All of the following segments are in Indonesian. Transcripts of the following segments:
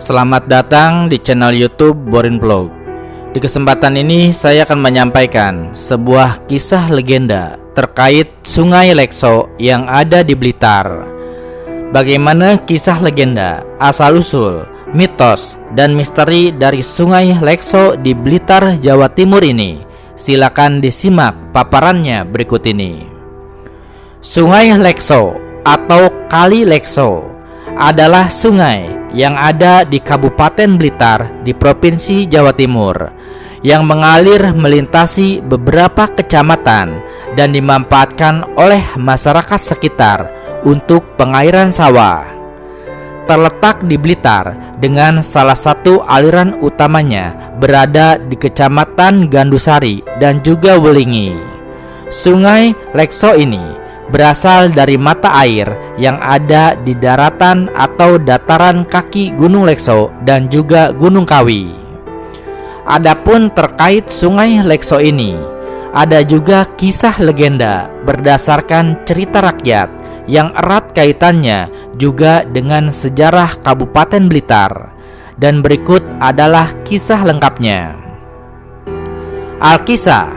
Selamat datang di channel YouTube Borin Vlog. Di kesempatan ini saya akan menyampaikan sebuah kisah legenda terkait Sungai Lekso yang ada di Blitar. Bagaimana kisah legenda, asal-usul, mitos, dan misteri dari Sungai Lekso di Blitar, Jawa Timur ini? Silakan disimak paparannya berikut ini. Sungai Lekso atau Kali Lekso adalah sungai yang ada di Kabupaten Blitar di Provinsi Jawa Timur, yang mengalir melintasi beberapa kecamatan dan dimanfaatkan oleh masyarakat sekitar untuk pengairan sawah. Terletak di Blitar dengan salah satu aliran utamanya berada di Kecamatan Gandusari dan juga Welingi. Sungai Lekso ini berasal dari mata air yang ada di daratan atau dataran kaki Gunung Lekso dan juga Gunung Kawi. Adapun terkait Sungai Lekso ini, ada juga kisah legenda berdasarkan cerita rakyat yang erat kaitannya juga dengan sejarah Kabupaten Blitar. Dan berikut adalah kisah lengkapnya. Alkisah,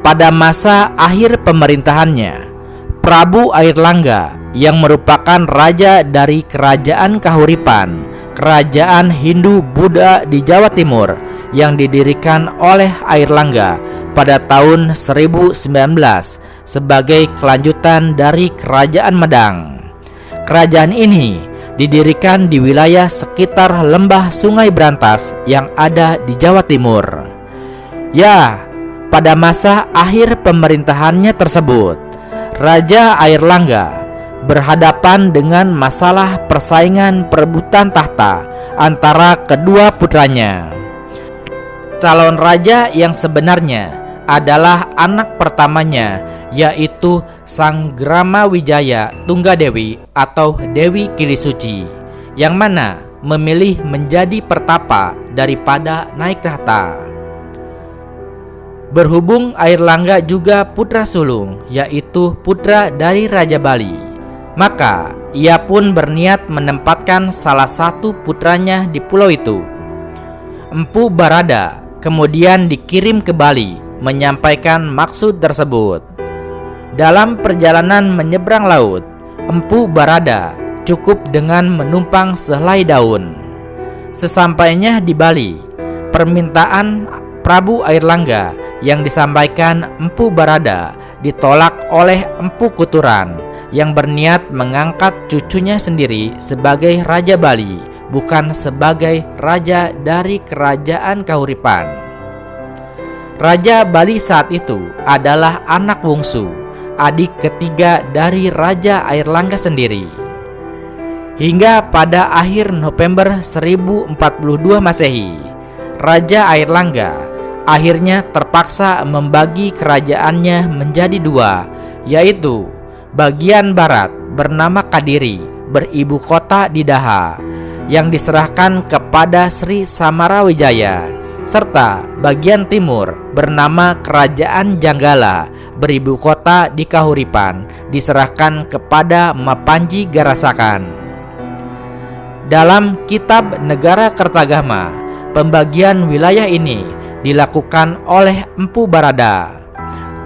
pada masa akhir pemerintahannya, Prabu Airlangga yang merupakan raja dari Kerajaan Kahuripan, kerajaan Hindu-Buddha di Jawa Timur yang didirikan oleh Airlangga pada tahun 1019 sebagai kelanjutan dari Kerajaan Medang. Kerajaan ini didirikan di wilayah sekitar lembah Sungai Brantas yang ada di Jawa Timur. Ya, pada masa akhir pemerintahannya tersebut, Raja Airlangga berhadapan dengan masalah persaingan perebutan tahta antara kedua putranya. Calon raja yang sebenarnya adalah anak pertamanya, yaitu Sang Gramawijaya Tunggadewi atau Dewi Kirisuci, yang mana memilih menjadi pertapa daripada naik tahta. Berhubung Airlangga juga putra sulung, yaitu putra dari Raja Bali, maka ia pun berniat menempatkan salah satu putranya di pulau itu. Empu Barada kemudian dikirim ke Bali menyampaikan maksud tersebut. Dalam perjalanan menyeberang laut, Empu Barada cukup dengan menumpang sehelai daun. Sesampainya di Bali, permintaan Prabu Airlangga yang disampaikan Empu Barada ditolak oleh Empu Kuturan yang berniat mengangkat cucunya sendiri sebagai Raja Bali, bukan sebagai raja dari Kerajaan Kahuripan. Raja Bali saat itu adalah anak bungsu, adik ketiga dari Raja Airlangga sendiri. Hingga pada akhir November 1042 Masehi, Raja Airlangga akhirnya terpaksa membagi kerajaannya menjadi dua, yaitu bagian barat bernama Kadiri, beribu kota di Daha, yang diserahkan kepada Sri Samarawijaya, serta bagian timur bernama Kerajaan Janggala, beribu kota di Kahuripan, diserahkan kepada Mapanji Garasakan. Dalam Kitab Negara Kertagama, pembagian wilayah ini dilakukan oleh Empu Barada,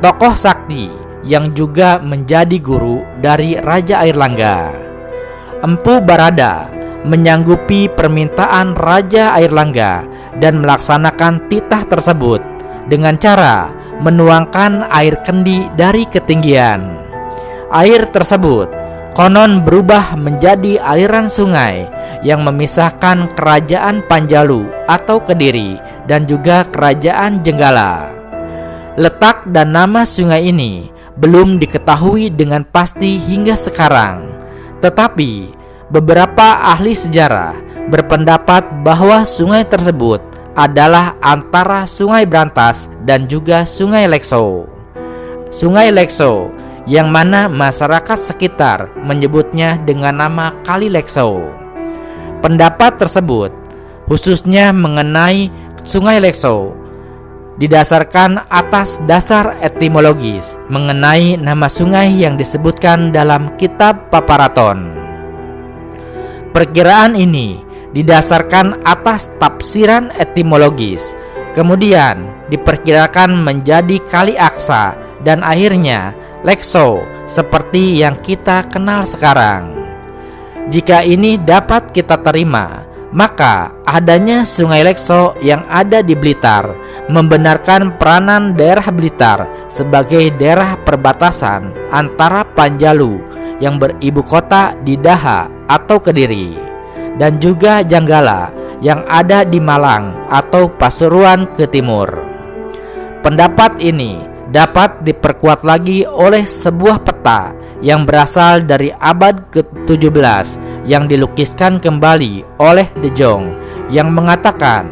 tokoh sakti yang juga menjadi guru dari Raja Airlangga. Empu Barada menyanggupi permintaan Raja Airlangga dan melaksanakan titah tersebut dengan cara menuangkan air kendi dari ketinggian. Air tersebut konon berubah menjadi aliran sungai yang memisahkan Kerajaan Panjalu atau Kediri dan juga Kerajaan Jenggala. Letak dan nama sungai ini belum diketahui dengan pasti hingga sekarang, tetapi beberapa ahli sejarah berpendapat bahwa sungai tersebut adalah antara Sungai Brantas dan juga Sungai Lekso. Sungai Lekso yang mana masyarakat sekitar menyebutnya dengan nama Kali Lekso. Pendapat tersebut khususnya mengenai Sungai Lekso didasarkan atas dasar etimologis mengenai nama sungai yang disebutkan dalam kitab Paparaton. Perkiraan ini didasarkan atas tafsiran etimologis, kemudian diperkirakan menjadi Kali Aksa, dan akhirnya Lekso seperti yang kita kenal sekarang. Jika ini dapat kita terima, maka adanya Sungai Lekso yang ada di Blitar membenarkan peranan daerah Blitar sebagai daerah perbatasan antara Panjalu yang beribu kota di Daha atau Kediri, dan juga Janggala yang ada di Malang atau Pasuruan ke timur. Pendapat ini dapat diperkuat lagi oleh sebuah peta yang berasal dari abad ke-17 yang dilukiskan kembali oleh De Jong, yang mengatakan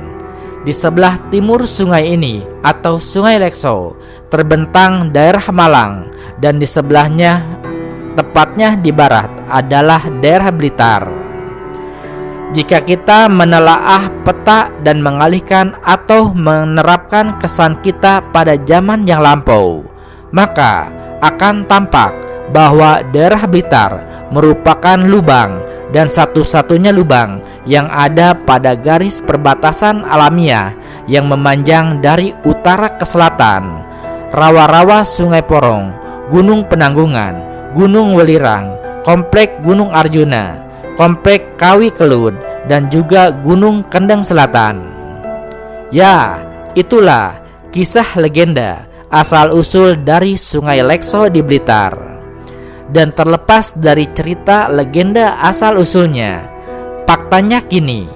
di sebelah timur sungai ini atau Sungai Lekso terbentang daerah Malang, dan di sebelahnya, tepatnya di barat, adalah daerah Blitar. Jika kita menelaah peta dan mengalihkan atau menerapkan kesan kita pada zaman yang lampau, maka akan tampak bahwa daerah Blitar merupakan lubang, dan satu-satunya lubang yang ada pada garis perbatasan alamiah yang memanjang dari utara ke selatan. Rawa-rawa Sungai Porong, Gunung Penanggungan, Gunung Welirang, Komplek Gunung Arjuna, Komplek Kawi Kelud, dan juga Gunung Kendeng Selatan. Ya, itulah kisah legenda asal-usul dari Sungai Lekso di Blitar. Dan terlepas dari cerita legenda asal-usulnya, faktanya kini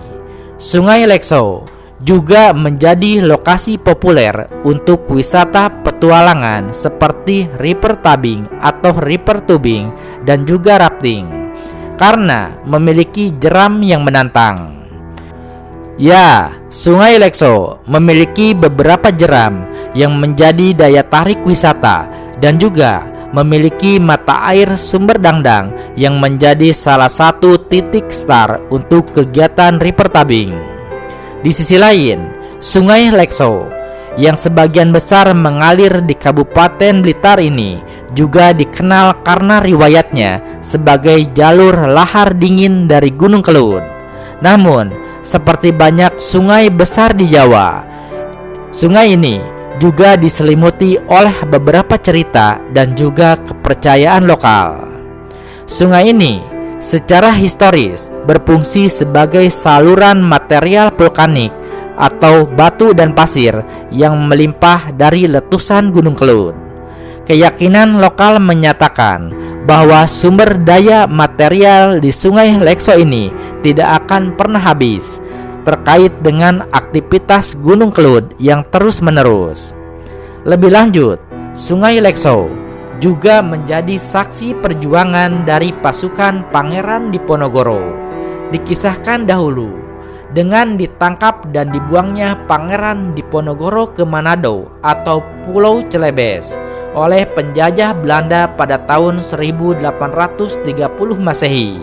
Sungai Lekso juga menjadi lokasi populer untuk wisata petualangan seperti river tubing atau river tubing dan juga rafting, karena memiliki jeram yang menantang. Ya, Sungai Lekso memiliki beberapa jeram yang menjadi daya tarik wisata, dan juga memiliki mata air sumber dangdang yang menjadi salah satu titik star untuk kegiatan river tubing. Di sisi lain, Sungai Lekso yang sebagian besar mengalir di Kabupaten Blitar ini juga dikenal karena riwayatnya sebagai jalur lahar dingin dari Gunung Kelud. Namun, seperti banyak sungai besar di Jawa, sungai ini juga diselimuti oleh beberapa cerita dan juga kepercayaan lokal. Sungai ini secara historis berfungsi sebagai saluran material vulkanik atau batu dan pasir yang melimpah dari letusan Gunung Kelud. Keyakinan lokal menyatakan bahwa sumber daya material di Sungai Lekso ini tidak akan pernah habis, terkait dengan aktivitas Gunung Kelud yang terus-menerus. Lebih lanjut, Sungai Lekso juga menjadi saksi perjuangan dari pasukan Pangeran Diponegoro. Dikisahkan dahulu dengan ditangkap dan dibuangnya Pangeran Diponegoro ke Manado atau Pulau Celebes oleh penjajah Belanda pada tahun 1830 Masehi.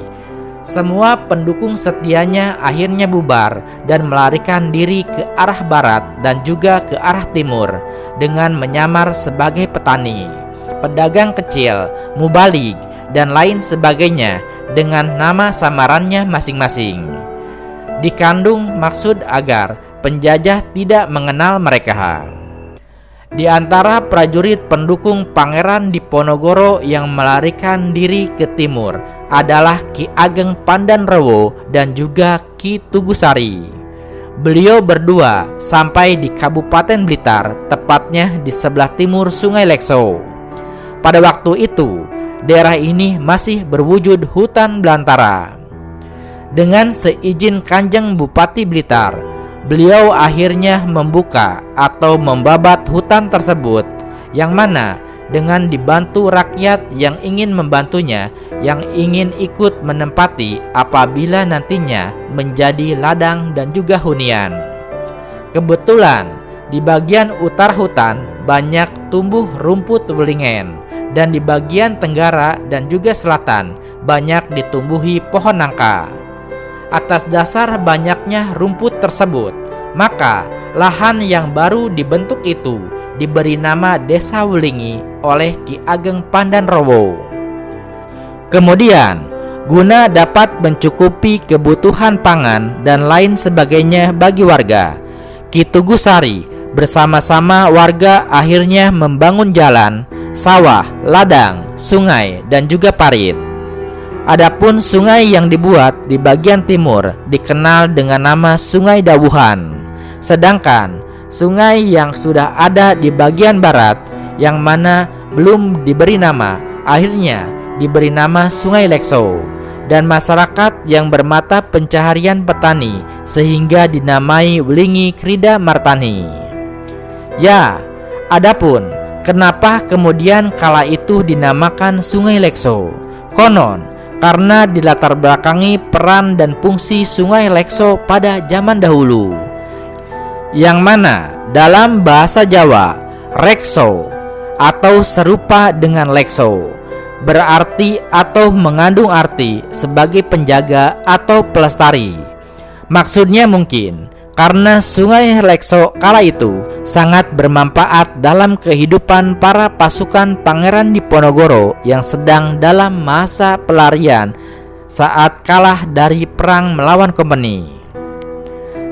Semua pendukung setianya akhirnya bubar dan melarikan diri ke arah barat dan juga ke arah timur dengan menyamar sebagai petani, pedagang kecil, mubalig, dan lain sebagainya dengan nama samarannya masing-masing. Dikandung maksud agar penjajah tidak mengenal mereka. Di antara prajurit pendukung Pangeran Diponegoro yang melarikan diri ke timur adalah Ki Ageng Pandanrewo dan juga Ki Tugusari. Beliau berdua sampai di Kabupaten Blitar, tepatnya di sebelah timur Sungai Lekso. Pada waktu itu, daerah ini masih berwujud hutan belantara. Dengan seizin Kanjeng Bupati Blitar, beliau akhirnya membuka atau membabat hutan tersebut, yang mana dengan dibantu rakyat yang ingin membantunya, yang ingin ikut menempati apabila nantinya menjadi ladang dan juga hunian. Kebetulan di bagian utara hutan banyak tumbuh rumput beringin, dan di bagian tenggara dan juga selatan banyak ditumbuhi pohon nangka. Atas dasar banyaknya rumput tersebut, maka lahan yang baru dibentuk itu diberi nama Desa Wulingi oleh Ki Ageng Pandanrewo. Kemudian guna dapat mencukupi kebutuhan pangan dan lain sebagainya bagi warga. Ki Tugusari bersama-sama warga akhirnya membangun jalan, sawah, ladang, sungai, dan juga parit. Adapun sungai yang dibuat di bagian timur dikenal dengan nama Sungai Dawuhan, sedangkan sungai yang sudah ada di bagian barat yang mana belum diberi nama akhirnya diberi nama Sungai Lekso, dan masyarakat yang bermata pencaharian petani sehingga dinamai Wlingi Krida Martani. Ya, adapun kenapa kemudian kala itu dinamakan Sungai Lekso? Konon karena dilatar belakangi peran dan fungsi Sungai Lekso pada zaman dahulu, yang mana dalam bahasa Jawa Rekso atau serupa dengan Lekso berarti atau mengandung arti sebagai penjaga atau pelestari. Maksudnya mungkin karena Sungai Lekso kala itu sangat bermanfaat dalam kehidupan para pasukan Pangeran Diponegoro yang sedang dalam masa pelarian saat kalah dari perang melawan Kompeni.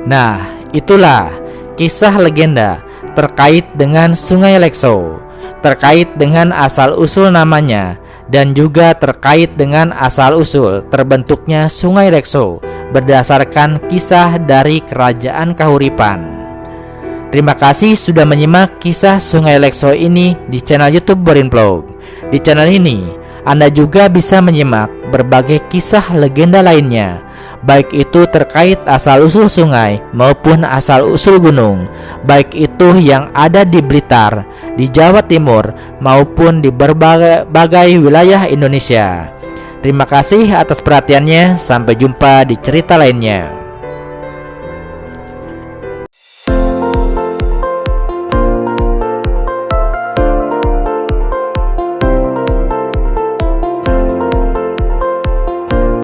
Nah, itulah kisah legenda terkait dengan Sungai Lekso, terkait dengan asal-usul namanya, dan juga terkait dengan asal-usul terbentuknya Sungai Lekso berdasarkan kisah dari Kerajaan Kahuripan. Terima kasih sudah menyimak kisah Sungai Lekso ini di channel YouTube Borin Vlog. Di channel ini Anda juga bisa menyimak berbagai kisah legenda lainnya, baik itu terkait asal-usul sungai maupun asal-usul gunung, baik itu yang ada di Blitar, di Jawa Timur, maupun di berbagai wilayah Indonesia. Terima kasih atas perhatiannya, sampai jumpa di cerita lainnya.